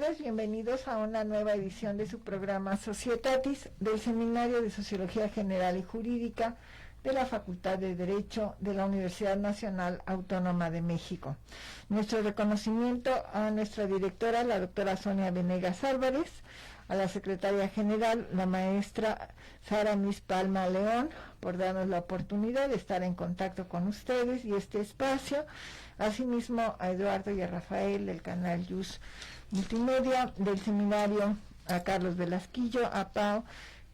tardes, bienvenidos a una nueva edición de su programa Societatis del Seminario de Sociología General y Jurídica de la Facultad de Derecho de la Universidad Nacional Autónoma de México. Nuestro reconocimiento a nuestra directora, la doctora Sonia Venegas Álvarez, a la secretaria general, la maestra Sara Miss Palma León, por darnos la oportunidad de estar en contacto con ustedes y este espacio, asimismo a Eduardo y a Rafael del canal Yus Multimedia, del seminario, a Carlos Velasquillo, a Pau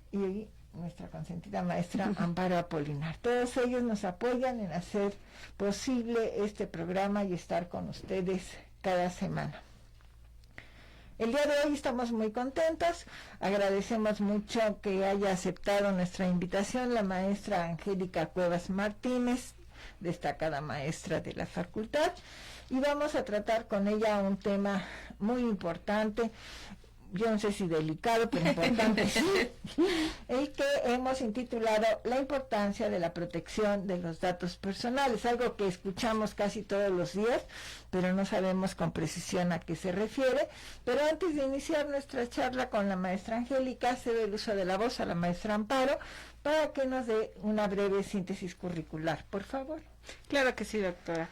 y nuestra consentida maestra Amparo Apolinar. Todos ellos nos apoyan en hacer posible este programa y estar con ustedes cada semana. El día de hoy estamos muy contentos, agradecemos mucho que haya aceptado nuestra invitación la maestra Angélica Cuevas Martínez, destacada maestra de la facultad, y vamos a tratar con ella un tema muy importante, yo no sé si delicado, pero importante sí, el que hemos intitulado La importancia de la protección de los datos personales, algo que escuchamos casi todos los días, pero no sabemos con precisión a qué se refiere. Pero antes de iniciar nuestra charla con la maestra Angélica, cedo el uso de la voz a la maestra Amparo para que nos dé una breve síntesis curricular, por favor. Claro que sí, doctora.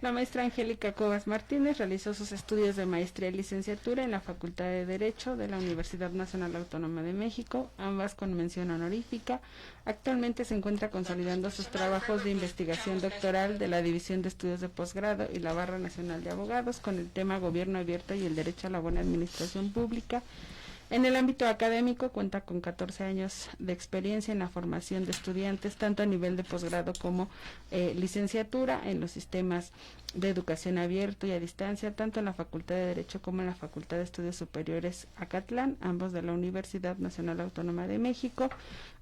La maestra Angélica Cuevas Martínez realizó sus estudios de maestría y licenciatura en la Facultad de Derecho de la Universidad Nacional Autónoma de México, ambas con mención honorífica. Actualmente se encuentra consolidando sus trabajos de investigación doctoral de la División de Estudios de Posgrado y la Barra Nacional de Abogados con el tema Gobierno Abierto y el Derecho a la Buena Administración Pública. En el ámbito académico cuenta con 14 años de experiencia en la formación de estudiantes, tanto a nivel de posgrado como licenciatura en los sistemas de educación abierto y a distancia, tanto en la Facultad de Derecho como en la Facultad de Estudios Superiores Acatlán, ambos de la Universidad Nacional Autónoma de México,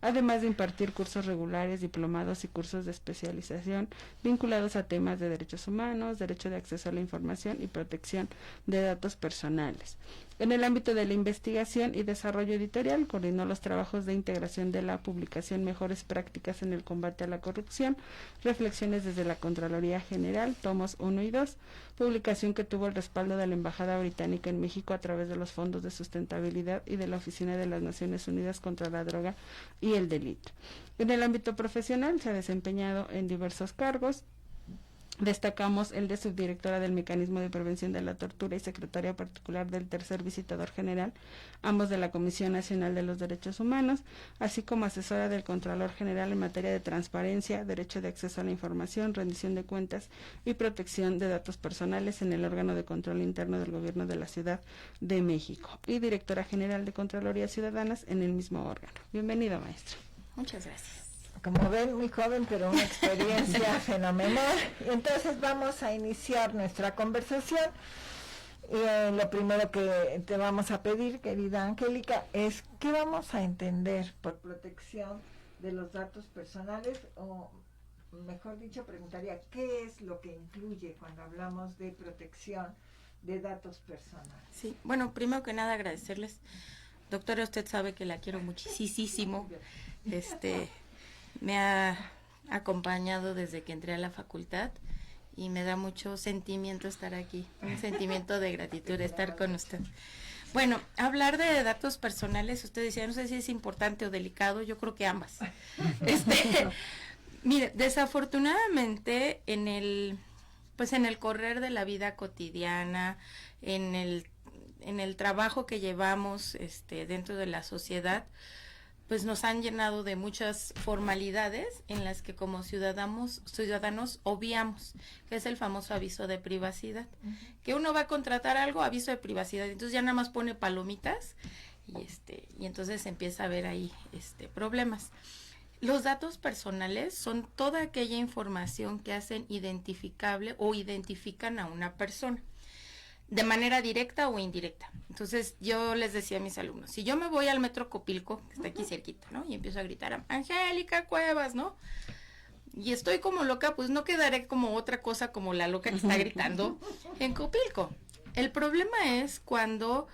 además de impartir cursos regulares, diplomados y cursos de especialización vinculados a temas de derechos humanos, derecho de acceso a la información y protección de datos personales. En el ámbito de la investigación y desarrollo editorial, coordinó los trabajos de integración de la publicación Mejores Prácticas en el Combate a la Corrupción, Reflexiones desde la Contraloría General, tomos 1 y 2, publicación que tuvo el respaldo de la Embajada Británica en México a través de los fondos de sustentabilidad y de la Oficina de las Naciones Unidas contra la Droga y el Delito. En el ámbito profesional se ha desempeñado en diversos cargos. Destacamos el de subdirectora del Mecanismo de Prevención de la Tortura y secretaria particular del Tercer Visitador General, ambos de la Comisión Nacional de los Derechos Humanos, así como asesora del Contralor General en materia de transparencia, derecho de acceso a la información, rendición de cuentas y protección de datos personales en el órgano de control interno del Gobierno de la Ciudad de México, y directora general de Contralorías Ciudadanas en el mismo órgano. Bienvenida, maestra. Muchas gracias. Como ven, muy joven, pero una experiencia fenomenal. Entonces vamos a iniciar nuestra conversación. Lo primero que te vamos a pedir, querida Angélica, es ¿qué vamos a entender por protección de los datos personales? O mejor dicho, preguntaría, ¿qué es lo que incluye cuando hablamos de protección de datos personales? Sí, bueno, primero que nada agradecerles. Doctora, usted sabe que la quiero muchísimo. Me ha acompañado desde que entré a la facultad y me da mucho sentimiento estar aquí, un sentimiento de gratitud de estar con usted. Bueno, hablar de datos personales, usted decía, no sé si es importante o delicado, yo creo que ambas. Mire, desafortunadamente en el correr de la vida cotidiana, en el trabajo que llevamos dentro de la sociedad, pues nos han llenado de muchas formalidades en las que como ciudadanos obviamos, que es el famoso aviso de privacidad. Uh-huh. Que uno va a contratar algo, aviso de privacidad, entonces ya nada más pone palomitas y entonces empieza a haber ahí problemas. Los datos personales son toda aquella información que hacen identificable o identifican a una persona, de manera directa o indirecta. Entonces yo les decía a mis alumnos, si yo me voy al Metro Copilco, que está aquí cerquita, ¿no? Y empiezo a gritar, Angélica Cuevas, ¿no? Y estoy como loca, pues no quedaré como otra cosa como la loca que está gritando en Copilco. El problema es cuando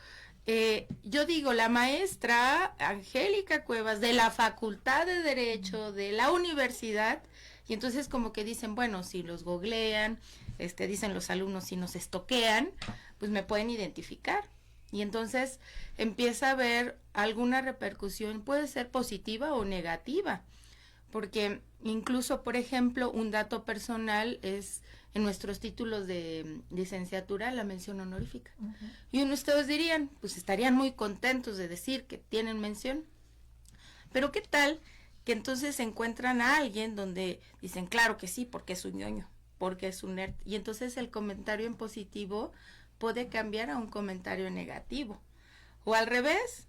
yo digo, la maestra Angélica Cuevas de la Facultad de Derecho de la universidad, y entonces como que dicen, bueno, si los googlean, dicen los alumnos, si nos estoquean, pues me pueden identificar. Y entonces empieza a haber alguna repercusión, puede ser positiva o negativa, porque incluso, por ejemplo, un dato personal es en nuestros títulos de licenciatura la mención honorífica. Y ustedes dirían, pues estarían muy contentos de decir que tienen mención, pero ¿qué tal que entonces encuentran a alguien donde dicen, claro que sí, porque es un ñoño, porque es un nerd, y entonces el comentario en positivo puede cambiar a un comentario negativo, o al revés,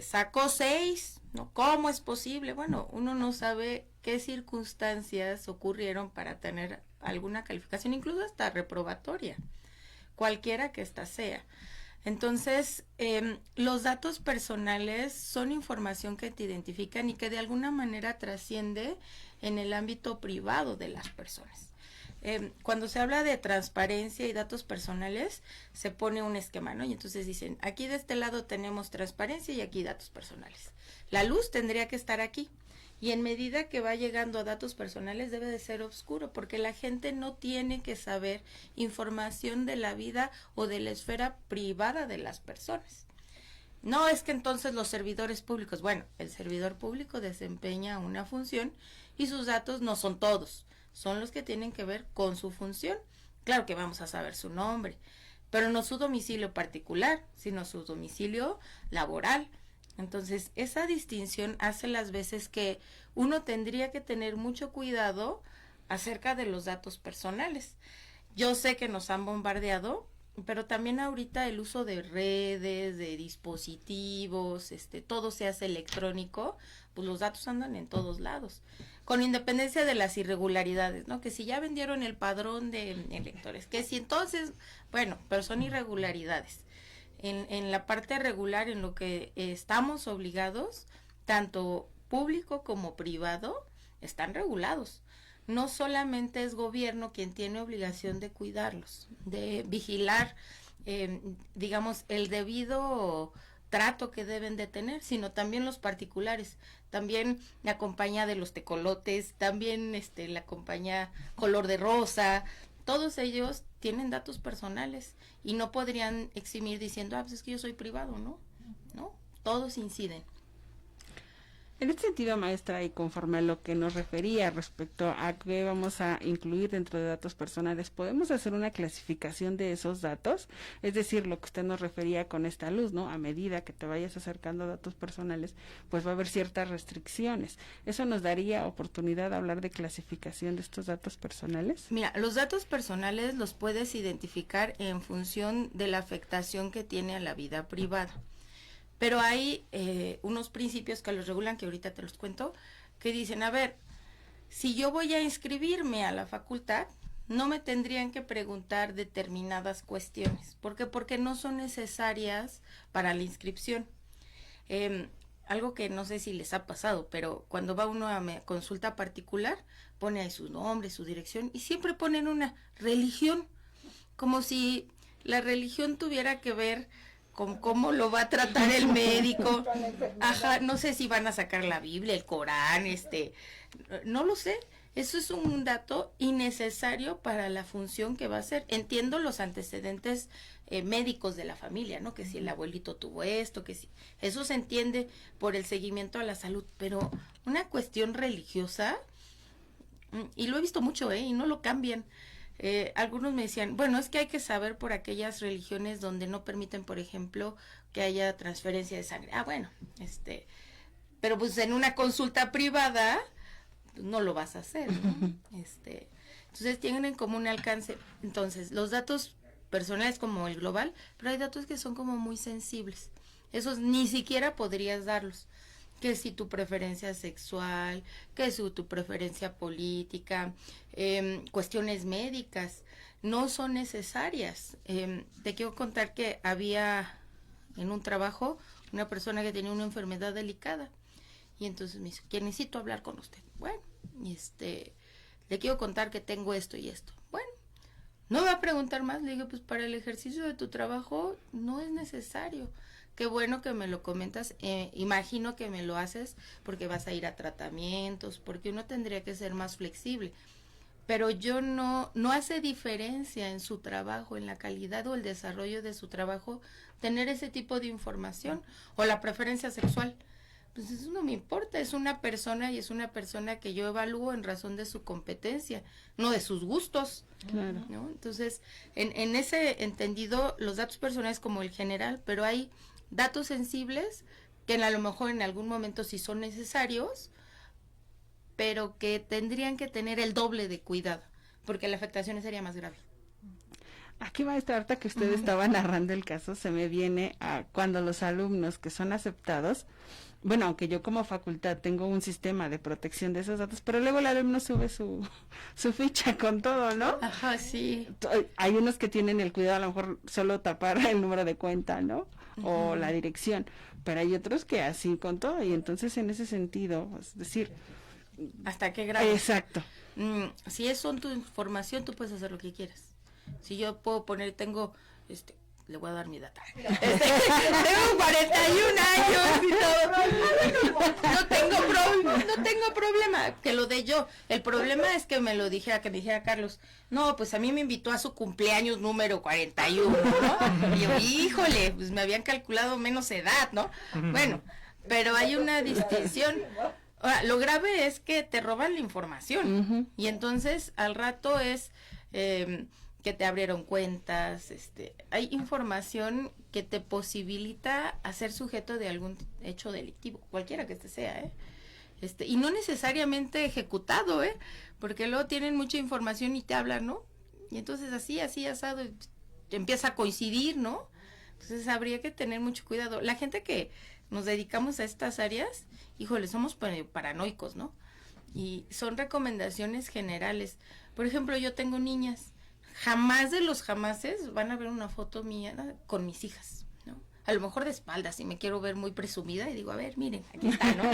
sacó 6, ¿no? ¿Cómo es posible? Bueno, uno no sabe qué circunstancias ocurrieron para tener alguna calificación, incluso hasta reprobatoria, cualquiera que ésta sea. Entonces, los datos personales son información que te identifican y que de alguna manera trasciende en el ámbito privado de las personas. Cuando se habla de transparencia y datos personales, se pone un esquema, ¿no? Y entonces dicen, aquí de este lado tenemos transparencia y aquí datos personales. La luz tendría que estar aquí. Y en medida que va llegando a datos personales debe de ser oscuro, porque la gente no tiene que saber información de la vida o de la esfera privada de las personas. No es que entonces los servidores públicos, bueno, el servidor público desempeña una función y sus datos no son todos, son los que tienen que ver con su función. Claro que vamos a saber su nombre, pero no su domicilio particular, sino su domicilio laboral. Entonces, esa distinción hace las veces que uno tendría que tener mucho cuidado acerca de los datos personales. Yo sé que nos han bombardeado, pero también ahorita el uso de redes, de dispositivos, todo se hace electrónico, pues los datos andan en todos lados, con independencia de las irregularidades, ¿no? Que si ya vendieron el padrón de electores, que si entonces, bueno, pero son irregularidades. En la parte regular, en lo que estamos obligados, tanto público como privado, están regulados. No solamente es gobierno quien tiene obligación de cuidarlos, de vigilar, digamos, el debido trato que deben de tener, sino también los particulares, también la compañía de los tecolotes, también la compañía Color de Rosa, todos ellos tienen datos personales y no podrían eximir diciendo, pues es que yo soy privado, ¿no? No, todos inciden. En este sentido, maestra, y conforme a lo que nos refería respecto a qué vamos a incluir dentro de datos personales, ¿podemos hacer una clasificación de esos datos? Es decir, lo que usted nos refería con esta luz, ¿no? A medida que te vayas acercando a datos personales, pues va a haber ciertas restricciones. ¿Eso nos daría oportunidad de hablar de clasificación de estos datos personales? Mira, los datos personales los puedes identificar en función de la afectación que tiene a la vida privada. Pero hay unos principios que los regulan, que ahorita te los cuento, que dicen, a ver, si yo voy a inscribirme a la facultad, no me tendrían que preguntar determinadas cuestiones. ¿Por qué? Porque no son necesarias para la inscripción. Algo que no sé si les ha pasado, pero cuando va uno a consulta particular, pone ahí su nombre, su dirección, y siempre ponen una religión, como si la religión tuviera que ver con cómo lo va a tratar el médico. Ajá, no sé si van a sacar la Biblia, el Corán, no lo sé. Eso es un dato innecesario para la función que va a hacer. Entiendo los antecedentes médicos de la familia, ¿no? Que si el abuelito tuvo esto, que si eso se entiende por el seguimiento a la salud, pero una cuestión religiosa, y lo he visto mucho, y no lo cambian. Algunos me decían, bueno, es que hay que saber por aquellas religiones donde no permiten, por ejemplo, que haya transferencia de sangre. Bueno, pero pues en una consulta privada no lo vas a hacer, ¿no? Entonces tienen en común alcance. Entonces, los datos personales como el global, pero hay datos que son como muy sensibles. Esos ni siquiera podrías darlos. Que si tu preferencia sexual, que si tu preferencia política, cuestiones médicas, no son necesarias. Te quiero contar que había en un trabajo una persona que tenía una enfermedad delicada y entonces me dice, que necesito hablar con usted. Bueno, le quiero contar que tengo esto y esto. Bueno, no me va a preguntar más. Le dije, pues para el ejercicio de tu trabajo no es necesario. Qué bueno que me lo comentas, imagino que me lo haces porque vas a ir a tratamientos, porque uno tendría que ser más flexible. pero yo no hace diferencia en su trabajo, en la calidad o el desarrollo de su trabajo, tener ese tipo de información, o la preferencia sexual. Pues eso no me importa, es una persona y es una persona que yo evalúo en razón de su competencia, no de sus gustos. Claro. ¿No? Entonces, en ese entendido, los datos personales como el general, pero hay datos sensibles que a lo mejor en algún momento sí son necesarios, pero que tendrían que tener el doble de cuidado, porque la afectación sería más grave. Aquí, maestra, ahorita que usted estaba narrando el caso, se me viene a cuando los alumnos que son aceptados, bueno, aunque yo como facultad tengo un sistema de protección de esos datos, pero luego el alumno sube su ficha con todo, ¿no? Ajá, sí. Hay unos que tienen el cuidado a lo mejor solo tapar el número de cuenta, ¿no? O la dirección, pero hay otros que así con todo, y entonces en ese sentido, es decir... ¿Hasta qué grado? Exacto. Si es tu información, tú puedes hacer lo que quieras. Si yo puedo poner, le voy a dar mi data. Tengo 41 años y todo. No tengo problema que lo dé yo. El problema es que me dijera Carlos, no, pues a mí me invitó a su cumpleaños número 41, ¿no? Y yo, híjole, pues me habían calculado menos edad, ¿no? Bueno, pero hay una distinción. Ahora, lo grave es que te roban la información, y entonces al rato es que te abrieron cuentas, hay información que te posibilita ser sujeto de algún hecho delictivo, cualquiera que sea, y no necesariamente ejecutado, porque luego tienen mucha información y te hablan, ¿no? Y entonces así, asado, te empieza a coincidir, ¿no? Entonces habría que tener mucho cuidado. La gente que nos dedicamos a estas áreas, híjole, somos paranoicos, ¿no? Y son recomendaciones generales. Por ejemplo, yo tengo niñas. Jamás de los jamases van a ver una foto mía con mis hijas, ¿no? A lo mejor de espaldas, si me quiero ver muy presumida, y digo, a ver, miren, aquí está, ¿no?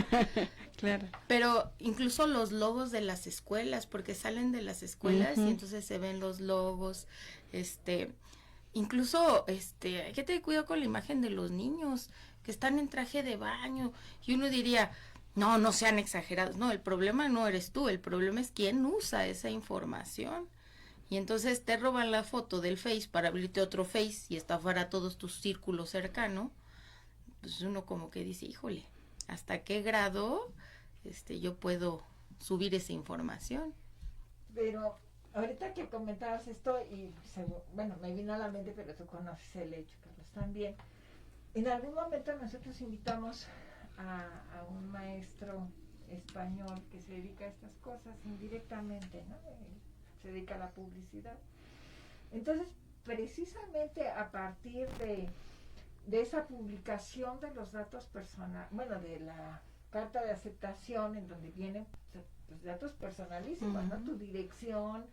Claro. Pero incluso los logos de las escuelas, porque salen de las escuelas y entonces se ven los logos, incluso, hay que tener cuidado con la imagen de los niños que están en traje de baño, y uno diría, no sean exagerados. No, el problema no eres tú, el problema es quién usa esa información. Y entonces te roban la foto del Face para abrirte otro Face y estafar a todos tus círculos cercanos. Pues uno como que dice, híjole, ¿hasta qué grado yo puedo subir esa información? Pero ahorita que comentabas esto, y bueno, me vino a la mente, pero tú conoces el hecho, Carlos, también. En algún momento nosotros invitamos a un maestro español que se dedica a estas cosas indirectamente, ¿no? Se dedica a la publicidad. Entonces, precisamente a partir de esa publicación de los datos personales, bueno, de la carta de aceptación en donde vienen pues, datos personalísimos, ¿no? Tu dirección,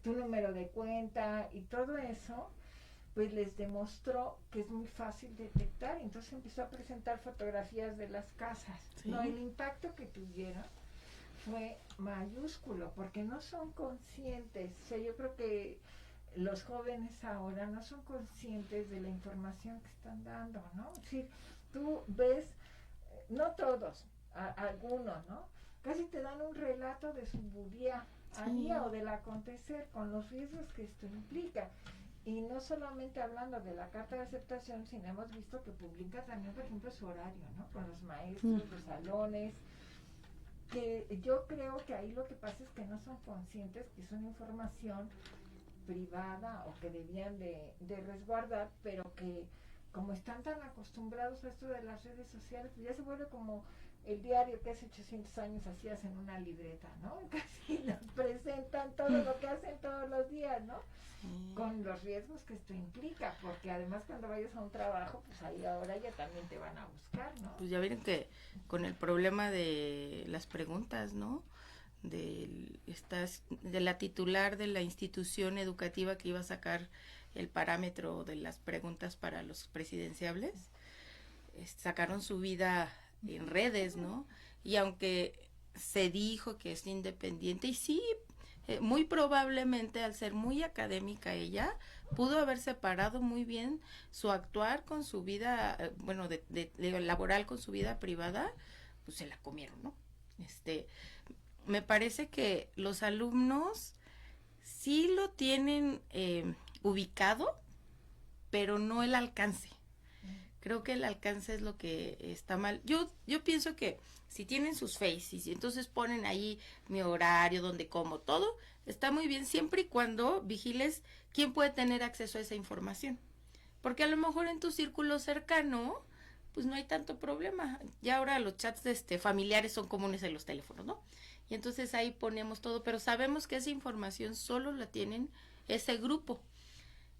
tu número de cuenta y todo eso, pues les demostró que es muy fácil detectar. Entonces empezó a presentar fotografías de las casas. ¿Sí? No, el impacto que tuvieron fue mayúsculo, porque no son conscientes. O sea, yo creo que los jóvenes ahora no son conscientes de la información que están dando, ¿no? Es decir, tú ves, no todos, algunos, ¿no? Casi te dan un relato de su día a día o del acontecer, con los riesgos que esto implica. Y no solamente hablando de la carta de aceptación, sino hemos visto que publica también, por ejemplo, su horario, ¿no? Con los maestros, los salones, que yo creo que ahí lo que pasa es que no son conscientes que es una información privada o que debían de resguardar, pero que como están tan acostumbrados a esto de las redes sociales, pues ya se vuelve como el diario que hace 800 años hacías en una libreta, ¿no? Casi nos presentan todo lo que hacen todos los días, ¿no? Con los riesgos que esto implica, porque además cuando vayas a un trabajo, pues ahí ahora ya también te van a buscar, ¿no? Pues ya vieron que con el problema de las preguntas, ¿no? De la titular de la institución educativa que iba a sacar el parámetro de las preguntas para los presidenciables, sacaron su vida en redes, ¿no? Y aunque se dijo que es independiente, y sí, muy probablemente al ser muy académica ella, pudo haber separado muy bien su actuar con su vida, bueno, de laboral con su vida privada, pues se la comieron, ¿no? Me parece que los alumnos sí lo tienen ubicado, pero no el alcance. Creo que el alcance es lo que está mal. Yo pienso que si tienen sus faces y entonces ponen ahí mi horario, donde como, todo, está muy bien siempre y cuando vigiles quién puede tener acceso a esa información. Porque a lo mejor en tu círculo cercano, pues no hay tanto problema. Ya ahora los chats familiares son comunes en los teléfonos, ¿no? Y entonces ahí ponemos todo, pero sabemos que esa información solo la tienen ese grupo.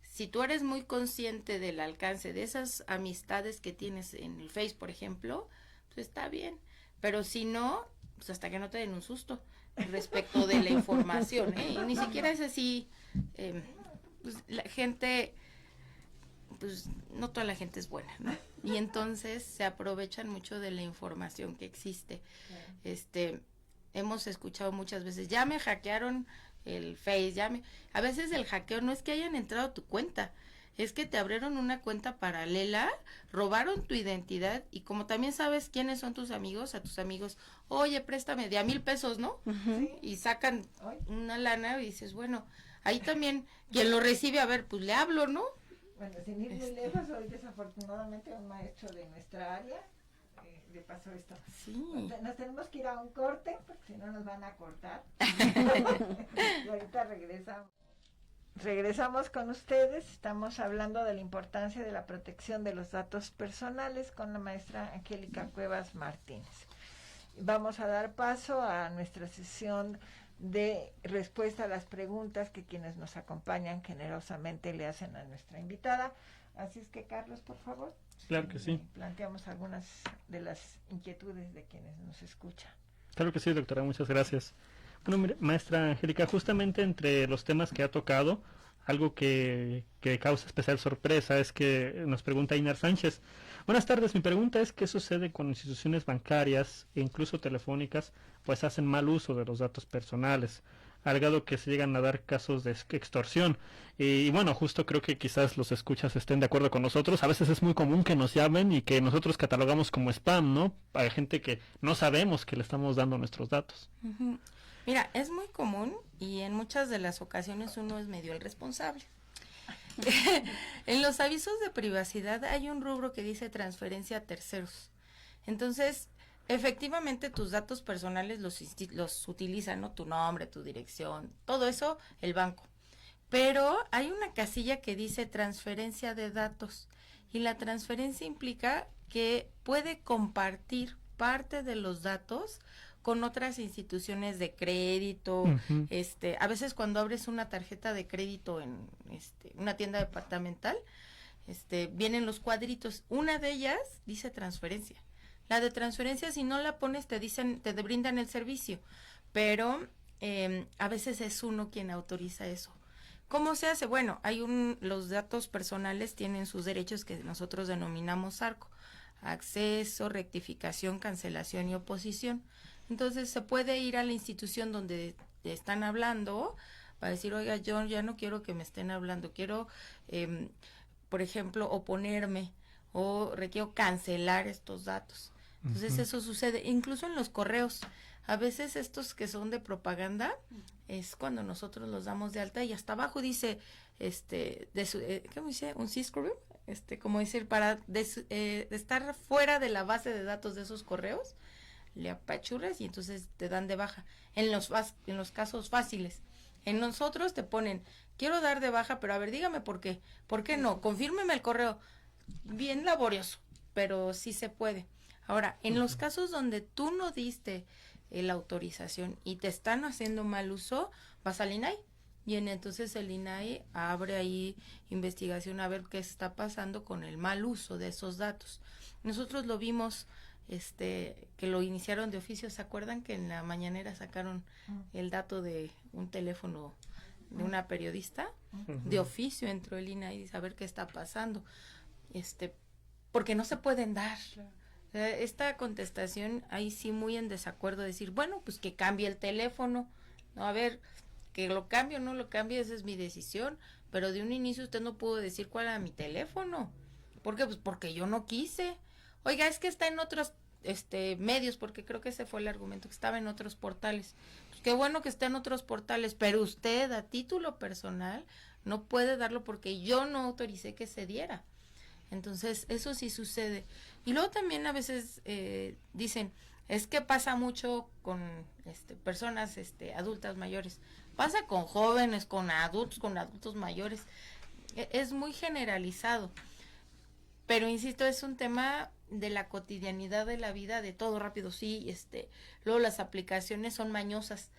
Si tú eres muy consciente del alcance de esas amistades que tienes en el Face, por ejemplo, pues está bien. Pero si no, pues hasta que no te den un susto respecto de la información, ¿eh? Y ni siquiera es así, pues la gente, pues no toda la gente es buena, ¿no? Y entonces se aprovechan mucho de la información que existe. Hemos escuchado muchas veces, ya me hackearon el Face, a veces el hackeo no es que hayan entrado a tu cuenta, es que te abrieron una cuenta paralela, robaron tu identidad y como también sabes quiénes son tus amigos, a tus amigos, oye, préstame de a 1,000 pesos, ¿no? Sí. Y sacan una lana y dices, bueno, ahí también quien lo recibe, a ver, pues le hablo, ¿no? Bueno, sin ir muy lejos, hoy desafortunadamente un maestro de nuestra área le pasó esto. Sí. Nos tenemos que ir a un corte, porque si no nos van a cortar. Y ahorita regresamos. Regresamos con ustedes. Estamos hablando de la importancia de la protección de los datos personales con la maestra Angélica Cuevas Martínez. Vamos a dar paso a nuestra sesión de respuesta a las preguntas que quienes nos acompañan generosamente le hacen a nuestra invitada. Así es que, Carlos, por favor. Claro que sí. Planteamos algunas de las inquietudes de quienes nos escuchan. Claro que sí, doctora, muchas gracias. Bueno, mire, maestra Angélica, justamente entre los temas que ha tocado, algo que causa especial sorpresa es que nos pregunta Inar Sánchez. Buenas tardes, mi pregunta es ¿qué sucede con instituciones bancarias e incluso telefónicas, pues hacen mal uso de los datos personales? Alegado que se llegan a dar casos de extorsión. Y bueno, justo creo que quizás los escuchas estén de acuerdo con nosotros. A veces es muy común que nos llamen y que nosotros catalogamos como spam, ¿no? Para gente que no sabemos que le estamos dando nuestros datos. Uh-huh. Mira, es muy común y en muchas de las ocasiones uno es medio el responsable. En los avisos de privacidad hay un rubro que dice transferencia a terceros. Entonces, efectivamente tus datos personales los utilizan, ¿no? Tu nombre, tu dirección, todo eso, el banco. Pero hay una casilla que dice transferencia de datos y la transferencia implica que puede compartir parte de los datos con otras instituciones de crédito. Uh-huh. A veces cuando abres una tarjeta de crédito en una tienda departamental, vienen los cuadritos. Una de ellas dice transferencia. La de transferencia, si no la pones, te brindan el servicio, pero a veces es uno quien autoriza eso. ¿Cómo se hace? Bueno, los datos personales tienen sus derechos que nosotros denominamos ARCO: acceso, rectificación, cancelación y oposición. Entonces se puede ir a la institución donde están hablando para decir, oiga, yo ya no quiero que me estén hablando, quiero, por ejemplo, oponerme o requiero cancelar estos datos. Entonces eso sucede, incluso en los correos. A veces estos que son de propaganda es cuando nosotros los damos de alta y hasta abajo dice, ¿cómo dice? Un C-screw, como decir, para de estar fuera de la base de datos de esos correos, le apachurras y entonces te dan de baja. En los casos fáciles. En nosotros te ponen, quiero dar de baja, pero a ver, dígame por qué. ¿Por qué no? Confírmeme el correo. Bien laborioso, pero sí se puede. Ahora, en los casos donde tú no diste la autorización y te están haciendo mal uso, vas al INAI. Y entonces el INAI abre ahí investigación a ver qué está pasando con el mal uso de esos datos. Nosotros lo vimos, que lo iniciaron de oficio. ¿Se acuerdan que en la mañanera sacaron el dato de un teléfono de una periodista? De oficio entró el INAI y dice a ver qué está pasando. Porque no se pueden dar. Esta contestación ahí sí muy en desacuerdo, decir, bueno, pues que cambie el teléfono. No, a ver, que lo cambie o no lo cambie, esa es mi decisión, pero de un inicio usted no pudo decir cuál era mi teléfono. ¿Por qué? Pues porque yo no quise. Oiga, es que está en otros medios, porque creo que ese fue el argumento, que estaba en otros portales. Pues qué bueno que está en otros portales, pero usted a título personal no puede darlo porque yo no autoricé que se diera. Entonces, eso sí sucede. Y luego también a veces dicen, es que pasa mucho con personas adultas mayores. Pasa con jóvenes, con adultos mayores. Es muy generalizado. Pero insisto, es un tema de la cotidianidad de la vida, de todo rápido, sí. Luego las aplicaciones son mañosas,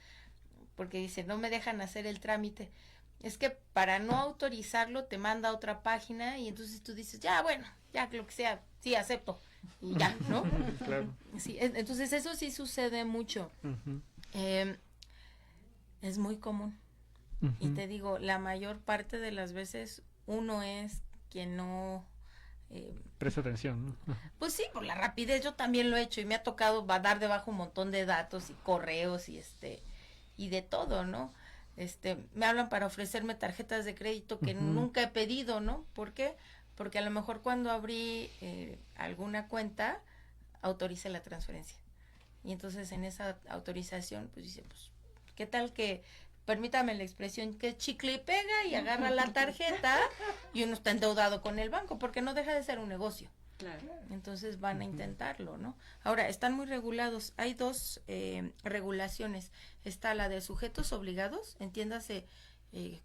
porque dicen, no me dejan hacer el trámite. Es que para no autorizarlo te manda a otra página y entonces tú dices, ya, bueno, ya lo que sea, sí, acepto. Y ya, ¿no? Claro. Sí, entonces eso sí sucede mucho. Ujú. Es muy común. Ujú. Y te digo, la mayor parte de las veces uno es quien no... Presta atención, ¿no? Ajá. Pues sí, por la rapidez yo también lo he hecho y me ha tocado dar debajo un montón de datos y correos y de todo, ¿no? Me hablan para ofrecerme tarjetas de crédito que nunca he pedido, ¿no? ¿Por qué? Porque a lo mejor cuando abrí alguna cuenta, autoricé la transferencia. Y entonces en esa autorización, pues dice, pues, ¿qué tal que, permítame la expresión, que chicle y pega y agarra la tarjeta y uno está endeudado con el banco? Porque no deja de ser un negocio. Claro. Entonces van a intentarlo, ¿no? Ahora, están muy regulados. Hay dos regulaciones. Está la de sujetos obligados, entiéndase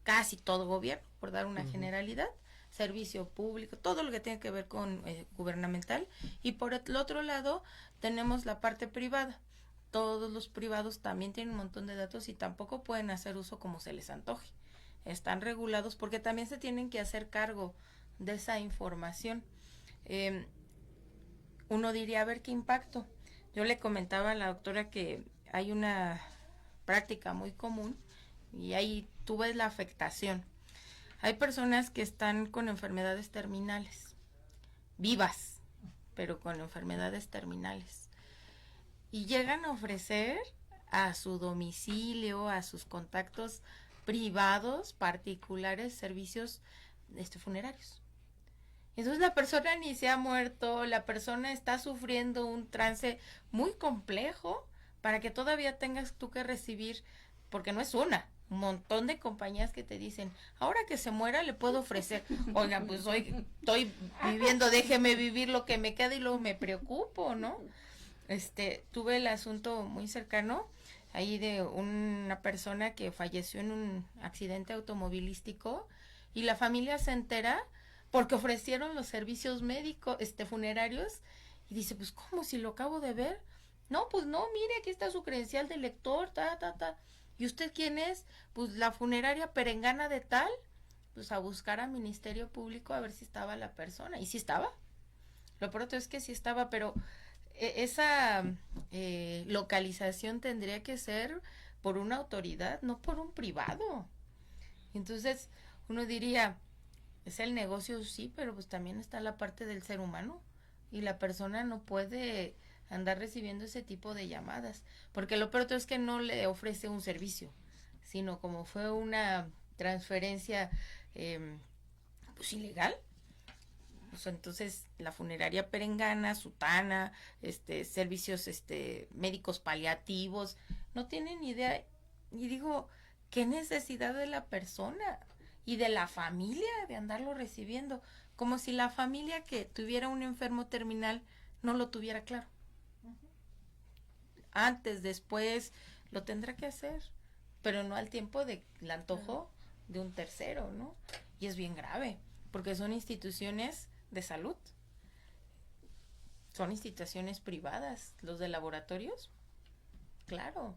casi todo gobierno, por dar una generalidad, servicio público, todo lo que tiene que ver con gubernamental. Y por el otro lado, tenemos la parte privada. Todos los privados también tienen un montón de datos y tampoco pueden hacer uso como se les antoje. Están regulados porque también se tienen que hacer cargo de esa información. Uno diría, a ver qué impacto. Yo le comentaba a la doctora que hay una práctica muy común y ahí tú ves la afectación. Hay personas que están con enfermedades terminales, vivas, pero con enfermedades terminales. Y llegan a ofrecer a su domicilio, a sus contactos privados, particulares, servicios funerarios. Entonces la persona ni se ha muerto, la persona está sufriendo un trance muy complejo para que todavía tengas tú que recibir, porque no es un montón de compañías que te dicen, ahora que se muera le puedo ofrecer, oiga, pues hoy estoy viviendo, déjeme vivir lo que me queda y luego me preocupo, ¿no? Tuve el asunto muy cercano ahí de una persona que falleció en un accidente automovilístico y la familia se entera porque ofrecieron los servicios médicos, funerarios, y dice, pues, ¿cómo? Si lo acabo de ver. No, pues no, mire, aquí está su credencial de lector, ¿Y usted quién es? Pues la funeraria perengana de tal. Pues a buscar al Ministerio Público a ver si estaba la persona. Y sí estaba. Lo pronto es que sí estaba, pero esa localización tendría que ser por una autoridad, no por un privado. Entonces, uno diría, es el negocio, sí, pero pues también está la parte del ser humano y la persona no puede andar recibiendo ese tipo de llamadas, porque lo peor es que no le ofrece un servicio, sino como fue una transferencia pues ilegal, pues entonces la funeraria perengana, sutana, servicios médicos paliativos, no tienen idea, y digo, ¿qué necesidad de la persona? Y de la familia de andarlo recibiendo, como si la familia que tuviera un enfermo terminal no lo tuviera claro. Antes, después, lo tendrá que hacer, pero no al tiempo de el antojo de un tercero, ¿no? Y es bien grave, porque son instituciones de salud, son instituciones privadas, los de laboratorios, claro.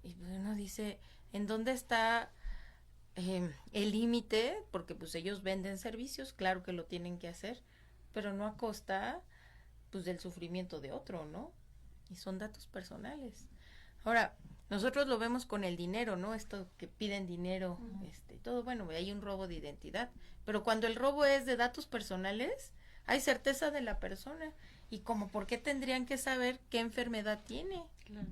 Y uno dice, ¿en dónde está el límite? Porque pues ellos venden servicios, claro que lo tienen que hacer, pero no a costa pues del sufrimiento de otro, ¿no? Y son datos personales. Ahora, nosotros lo vemos con el dinero, ¿no? Esto que piden dinero, todo, bueno, hay un robo de identidad, pero cuando el robo es de datos personales, hay certeza de la persona, y como, ¿por qué tendrían que saber qué enfermedad tiene? Claro.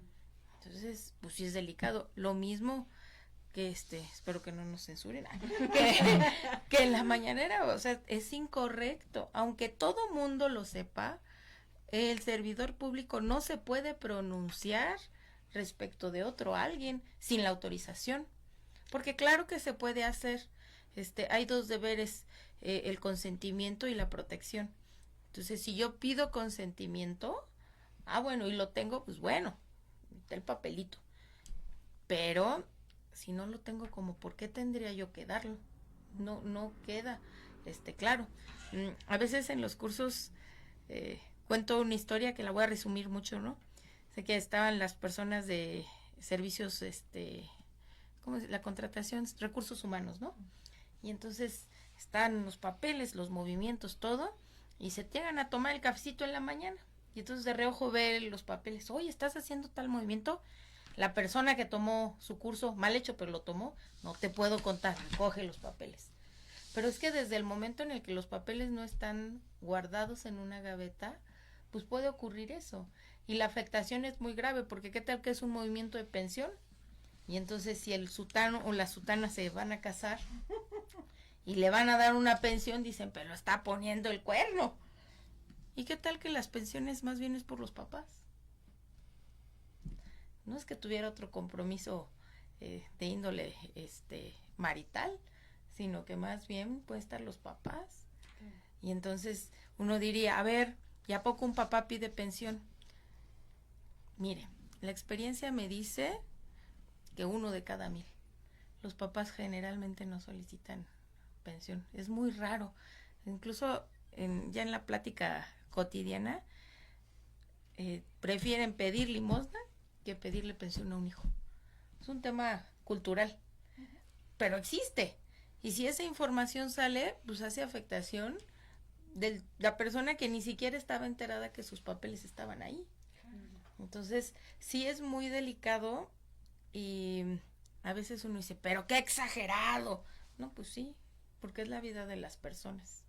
Entonces, pues sí es delicado. Lo mismo que espero que no nos censuren, que en la mañanera, o sea, es incorrecto, aunque todo mundo lo sepa, el servidor público no se puede pronunciar respecto de otro alguien sin la autorización. Porque claro que se puede hacer. Hay dos deberes, el consentimiento y la protección. Entonces, si yo pido consentimiento, bueno, y lo tengo, pues bueno, está el papelito. Pero si no lo tengo, como, ¿por qué tendría yo que darlo? No queda claro. A veces en los cursos cuento una historia que la voy a resumir mucho, ¿no? Sé que estaban las personas de servicios, ¿cómo es? La contratación, recursos humanos, ¿no? Y entonces están los papeles, los movimientos, todo, y se llegan a tomar el cafecito en la mañana. Y entonces de reojo ve los papeles. Oye, ¿estás haciendo tal movimiento? La persona que tomó su curso, mal hecho, pero lo tomó, no te puedo contar, coge los papeles. Pero es que desde el momento en el que los papeles no están guardados en una gaveta, pues puede ocurrir eso. Y la afectación es muy grave, porque ¿qué tal que es un movimiento de pensión? Y entonces si el sutano o la sutana se van a casar y le van a dar una pensión, dicen, pero está poniendo el cuerno. ¿Y qué tal que las pensiones más bien es por los papás? No es que tuviera otro compromiso de índole marital, sino que más bien pueden estar los papás. Y entonces uno diría, a ver, ¿y a poco un papá pide pensión? Mire, la experiencia me dice que 1 de cada 1000. Los papás generalmente no solicitan pensión. Es muy raro. Incluso ya en la plática cotidiana prefieren pedir limosna que pedirle pensión a un hijo. Es un tema cultural, pero existe. Y si esa información sale, pues hace afectación de la persona que ni siquiera estaba enterada que sus papeles estaban ahí. Entonces, sí es muy delicado y a veces uno dice, pero qué exagerado. No, pues sí, porque es la vida de las personas.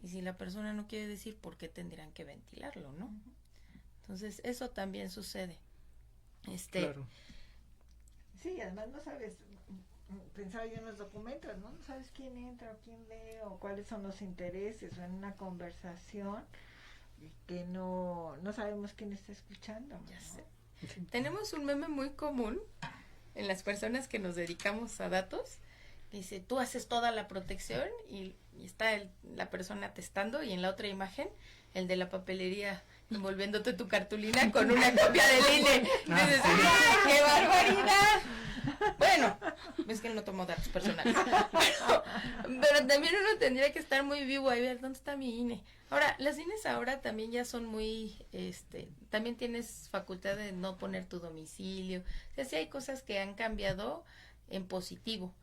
Y si la persona no quiere decir, ¿por qué tendrían que ventilarlo, no? Entonces, eso también sucede. Claro. Sí, además no sabes, pensaba yo en los documentos, ¿no? No sabes quién entra o quién lee o cuáles son los intereses o en una conversación que no sabemos quién está escuchando, ¿no? Ya sé. Tenemos un meme muy común en las personas que nos dedicamos a datos. Dice, tú haces toda la protección y está la persona testando, y en la otra imagen el de la papelería envolviéndote tu cartulina con una copia del INE. Dices, ¡ay, qué barbaridad! Bueno, es que él no tomó datos personales. Pero también uno tendría que estar muy vivo ahí, ver dónde está mi INE. Ahora, las INEs ahora también ya son muy, también tienes facultad de no poner tu domicilio. O sea, sí hay cosas que han cambiado en positivo.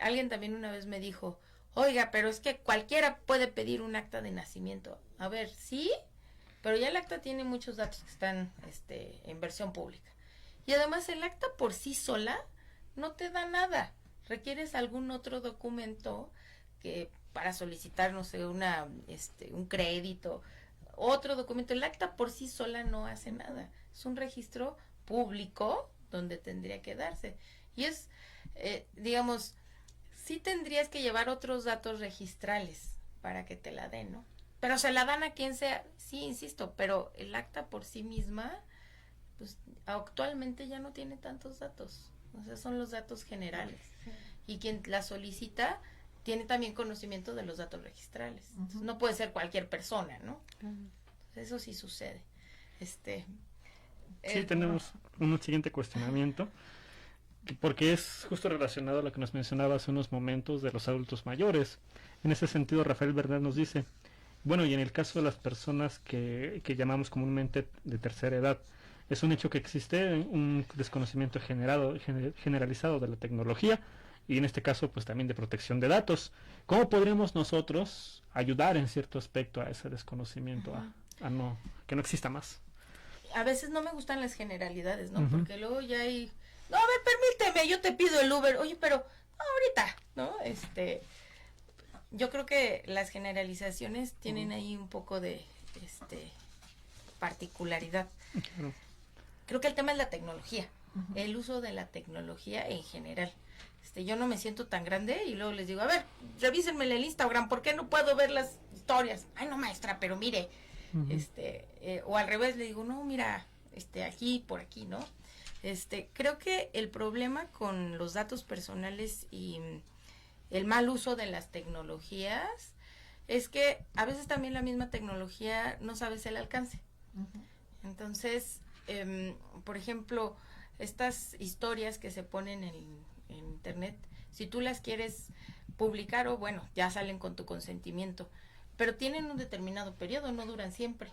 Alguien también una vez me dijo, oiga, pero es que cualquiera puede pedir un acta de nacimiento. A ver, sí, pero ya el acta tiene muchos datos que están en versión pública. Y además el acta por sí sola no te da nada. Requieres algún otro documento que para solicitar, no sé, un crédito, otro documento. El acta por sí sola no hace nada. Es un registro público donde tendría que darse. Y es, digamos, sí tendrías que llevar otros datos registrales para que te la den, ¿no? Pero se la dan a quien sea, sí, insisto, pero el acta por sí misma, pues actualmente ya no tiene tantos datos. O sea, son los datos generales. Y quien la solicita tiene también conocimiento de los datos registrales. Entonces, no puede ser cualquier persona, ¿no? Entonces, eso sí sucede. Sí, tenemos un siguiente cuestionamiento, porque es justo relacionado a lo que nos mencionaba hace unos momentos de los adultos mayores. En ese sentido, Rafael Bernal nos dice, bueno, y en el caso de las personas que llamamos comúnmente de tercera edad, es un hecho que existe un desconocimiento generalizado de la tecnología y en este caso pues también de protección de datos. ¿Cómo podríamos nosotros ayudar en cierto aspecto a ese desconocimiento, que no exista más? A veces no me gustan las generalidades, ¿no? Porque luego ya hay, no, a ver, permíteme, yo te pido el Uber, oye, pero no, ahorita, ¿no? Yo creo que las generalizaciones tienen ahí un poco de particularidad. Creo que el tema es la tecnología, el uso de la tecnología en general. Yo no me siento tan grande y luego les digo, a ver, revísenme el Instagram, ¿por qué no puedo ver las historias? Ay, no, maestra, pero mire, o al revés le digo, no, mira, aquí, por aquí, ¿no? Creo que el problema con los datos personales y el mal uso de las tecnologías es que a veces también la misma tecnología no sabes el alcance. Entonces, por ejemplo, estas historias que se ponen en internet, si tú las quieres publicar o bueno, ya salen con tu consentimiento, pero tienen un determinado periodo, no duran siempre.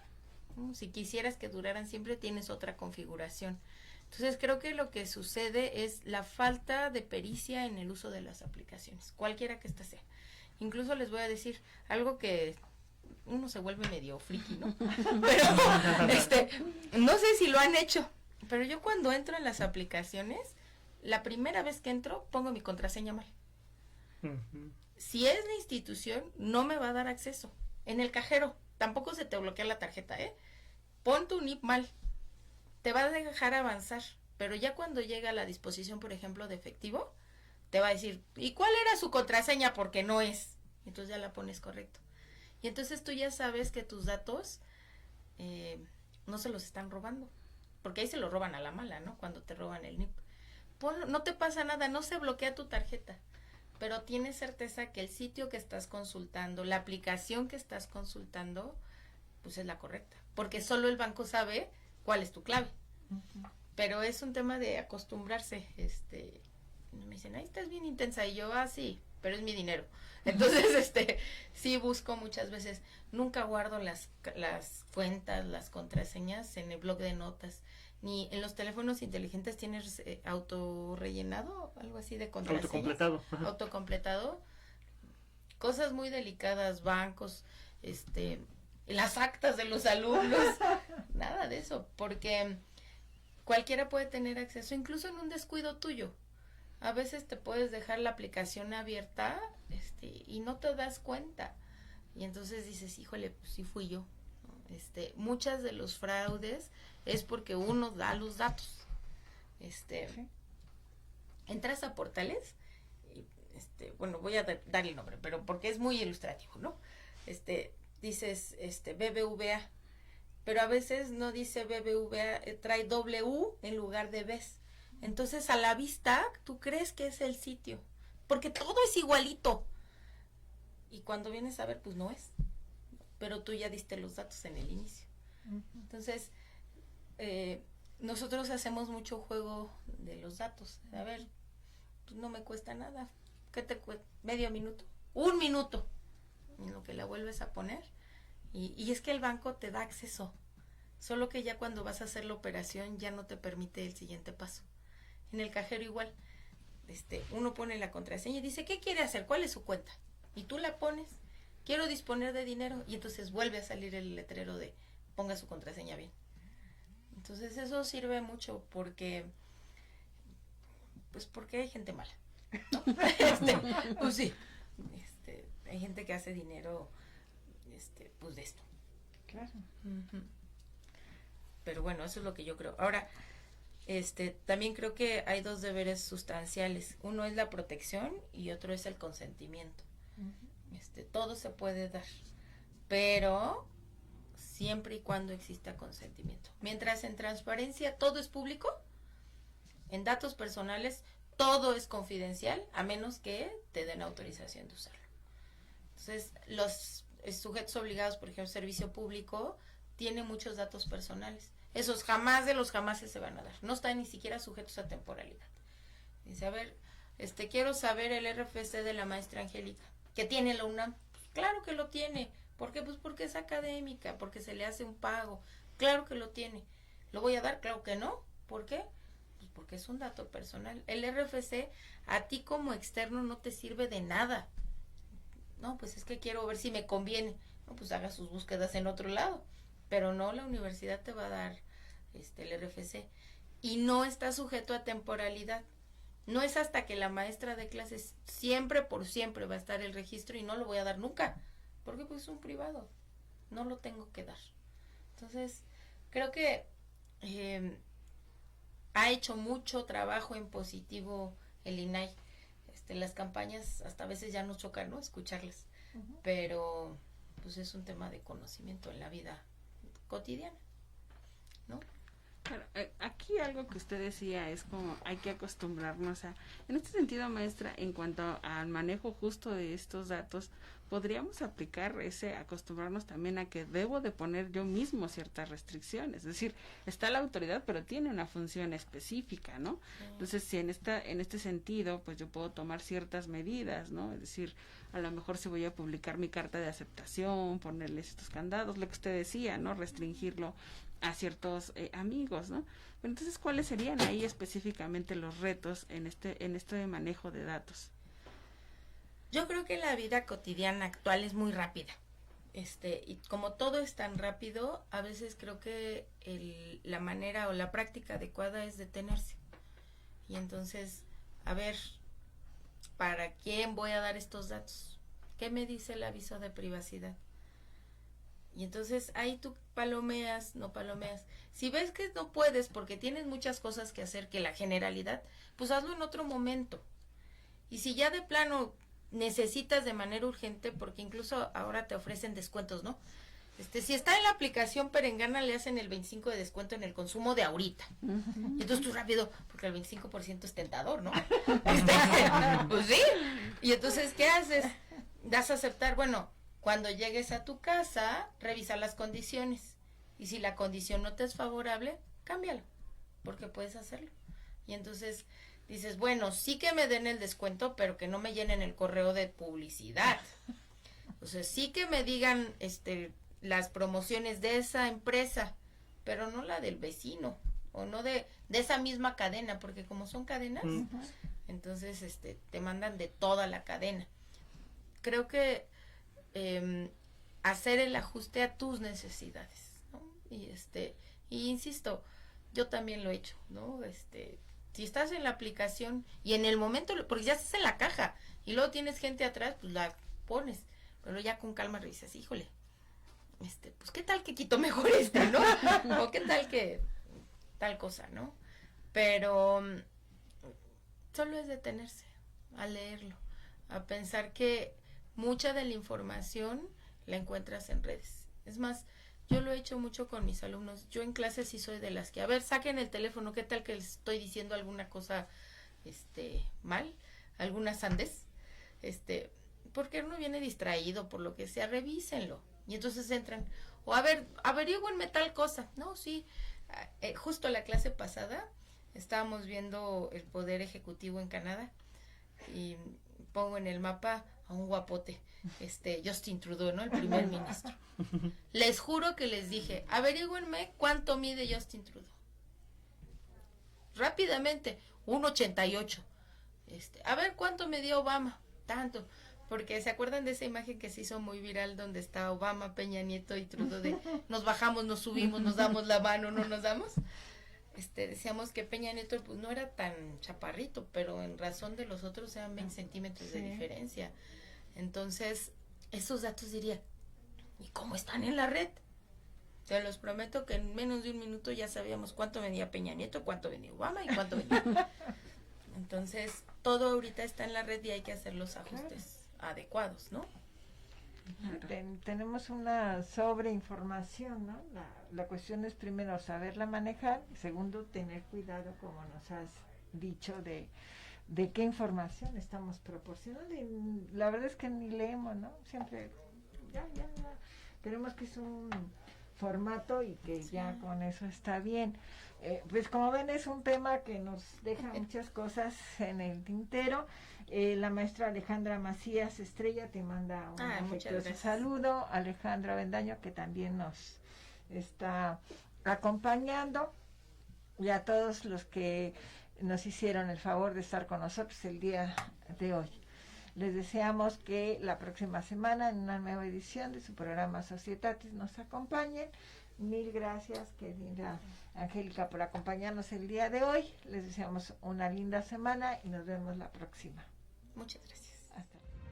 Si quisieras que duraran siempre, tienes otra configuración. Entonces creo que lo que sucede es la falta de pericia en el uso de las aplicaciones, cualquiera que ésta sea. Incluso les voy a decir algo que uno se vuelve medio friki, ¿no? Pero no sé si lo han hecho, pero yo cuando entro en las aplicaciones, la primera vez que entro pongo mi contraseña mal. Si es la institución, no me va a dar acceso. En el cajero, tampoco se te bloquea la tarjeta, Pon tu NIP mal. Te va a dejar avanzar, pero ya cuando llega a la disposición, por ejemplo, de efectivo, te va a decir, ¿y cuál era su contraseña? Porque no es. Entonces ya la pones correcto. Y entonces tú ya sabes que tus datos no se los están robando, porque ahí se los roban a la mala, ¿no? Cuando te roban el NIP. No te pasa nada, no se bloquea tu tarjeta, pero tienes certeza que el sitio que estás consultando, la aplicación que estás consultando, pues es la correcta, porque solo el banco sabe cuál es tu clave. Pero es un tema de acostumbrarse. Me dicen, ahí estás bien intensa, y yo, sí, pero es mi dinero. Entonces, sí busco muchas veces, nunca guardo las cuentas, las contraseñas en el blog de notas, ni en los teléfonos inteligentes tienes autorrellenado, algo así de contraseñas. Autocompletado. Cosas muy delicadas, bancos, las actas de los alumnos, nada de eso, porque cualquiera puede tener acceso, incluso en un descuido tuyo. A veces te puedes dejar la aplicación abierta, y no te das cuenta. Y entonces dices, híjole, pues sí fui yo. Muchas de los fraudes es porque uno da los datos. Entras a portales, bueno, voy a dar el nombre, pero porque es muy ilustrativo, ¿no? Dices, BBVA, pero a veces no dice BBVA, trae W en lugar de Bs. Entonces a la vista tú crees que es el sitio, porque todo es igualito. Y cuando vienes a ver, pues no es. Pero tú ya diste los datos en el inicio. Entonces, nosotros hacemos mucho juego de los datos. A ver, pues no me cuesta nada. ¿Qué te cuesta? ¿Medio minuto? 1 minuto. En lo que la vuelves a poner. Y es que el banco te da acceso. Solo que ya cuando vas a hacer la operación ya no te permite el siguiente paso. En el cajero igual. Uno pone la contraseña y dice, ¿qué quiere hacer? ¿Cuál es su cuenta? Y tú la pones, quiero disponer de dinero, y entonces vuelve a salir el letrero de ponga su contraseña bien. Entonces eso sirve mucho porque hay gente mala, ¿no? Pues sí, hay gente que hace dinero pues de esto. Claro. Pero bueno, eso es lo que yo creo. Ahora, también creo que hay 2 deberes sustanciales. Uno es la protección y otro es el consentimiento. Todo se puede dar, pero siempre y cuando exista consentimiento. Mientras en transparencia todo es público, en datos personales todo es confidencial, a menos que te den autorización de usarlo. Entonces, los sujetos obligados, por ejemplo, servicio público, tiene muchos datos personales. Esos jamás de los jamases se van a dar. No están ni siquiera sujetos a temporalidad. Dice, a ver, quiero saber el RFC de la maestra Angélica. ¿Que tiene la UNAM? Pues claro que lo tiene. ¿Por qué? Pues porque es académica, porque se le hace un pago. Claro que lo tiene. ¿Lo voy a dar? Claro que no. ¿Por qué? Pues porque es un dato personal. El RFC a ti como externo no te sirve de nada. No, pues es que quiero ver si me conviene. No, pues haga sus búsquedas en otro lado. Pero no, la universidad te va a dar el RFC. Y no está sujeto a temporalidad. No es hasta que la maestra de clases siempre por siempre va a estar el registro y no lo voy a dar nunca, porque pues es un privado, no lo tengo que dar. Entonces, creo que ha hecho mucho trabajo en positivo el INAI. Las campañas hasta a veces ya nos chocan, ¿no? Escucharlas, pero pues es un tema de conocimiento en la vida cotidiana, ¿no? Aquí que algo que usted decía es como hay que acostumbrarnos a, en este sentido, maestra, en cuanto al manejo justo de estos datos, podríamos aplicar ese acostumbrarnos también a que debo de poner yo mismo ciertas restricciones, es decir, está la autoridad pero tiene una función específica, ¿no? Entonces, si en este sentido, pues yo puedo tomar ciertas medidas, ¿no? Es decir, a lo mejor si voy a publicar mi carta de aceptación, ponerles estos candados, lo que usted decía, ¿no? Restringirlo a ciertos amigos, ¿no? Pero entonces, ¿cuáles serían ahí específicamente los retos en este manejo de datos? Yo creo que la vida cotidiana actual es muy rápida. Y como todo es tan rápido, a veces creo que la manera o la práctica adecuada es detenerse. Y entonces, a ver, ¿para quién voy a dar estos datos? ¿Qué me dice el aviso de privacidad? Y entonces ahí tú palomeas, no palomeas. Si ves que no puedes porque tienes muchas cosas que hacer que la generalidad, pues hazlo en otro momento. Y si ya de plano necesitas de manera urgente, porque incluso ahora te ofrecen descuentos, ¿no? Si está en la aplicación Perengana, le hacen el 25 de descuento en el consumo de ahorita. Y entonces tú rápido, porque el 25% es tentador, ¿no? Pues sí. Y entonces, ¿qué haces? Das a aceptar, bueno, cuando llegues a tu casa, revisa las condiciones. Y si la condición no te es favorable, cámbialo, porque puedes hacerlo. Y entonces dices, bueno, sí que me den el descuento, pero que no me llenen el correo de publicidad. O sea, sí que me digan las promociones de esa empresa, pero no la del vecino, o no de esa misma cadena, porque como son cadenas, entonces te mandan de toda la cadena. Creo que hacer el ajuste a tus necesidades, ¿no? Y insisto, yo también lo he hecho, ¿no? Si estás en la aplicación y en el momento, porque ya estás en la caja y luego tienes gente atrás, pues la pones, pero ya con calma revisas, híjole, pues qué tal que quito mejor ¿no? O qué tal que tal cosa, ¿no? Pero solo es detenerse a leerlo, a pensar que mucha de la información la encuentras en redes. Es más, yo lo he hecho mucho con mis alumnos. Yo en clases sí soy de las que, a ver, saquen el teléfono, ¿qué tal que les estoy diciendo alguna cosa mal? ¿Alguna sandez? Porque uno viene distraído por lo que sea, revísenlo. Y entonces entran, o a ver, averígüenme tal cosa. No, sí, justo la clase pasada estábamos viendo el poder ejecutivo en Canadá y pongo en el mapa a un guapote, Justin Trudeau, ¿no? El primer ministro. Les juro que les dije, averígüenme cuánto mide Justin Trudeau. Rápidamente, 1.88. A ver cuánto medía Obama, tanto. Porque se acuerdan de esa imagen que se hizo muy viral donde está Obama, Peña Nieto y Trudeau de nos bajamos, nos subimos, nos damos la mano, no nos damos. Decíamos que Peña Nieto pues no era tan chaparrito, pero en razón de los otros eran 20 centímetros de diferencia. Entonces, esos datos diría, ¿y cómo están en la red? Te los prometo que en menos de un minuto ya sabíamos cuánto venía Peña Nieto, cuánto venía Obama y cuánto venía. Entonces, todo ahorita está en la red y hay que hacer los ajustes adecuados, ¿no? Tenemos una sobreinformación, ¿no? La cuestión es primero saberla manejar, segundo tener cuidado, como nos has dicho, de qué información estamos proporcionando. Y la verdad es que ni leemos, ¿no? Siempre ya. Tenemos que es un formato y que ya con eso está bien. Pues como ven, es un tema que nos deja muchas cosas en el tintero. La maestra Alejandra Macías Estrella te manda un afectuoso saludo. Alejandra Bendaño, que también nos está acompañando, y a todos los que nos hicieron el favor de estar con nosotros el día de hoy. Les deseamos que la próxima semana en una nueva edición de su programa Societatis nos acompañen. Mil gracias, querida Angélica, por acompañarnos el día de hoy. Les deseamos una linda semana y nos vemos la próxima. Muchas gracias.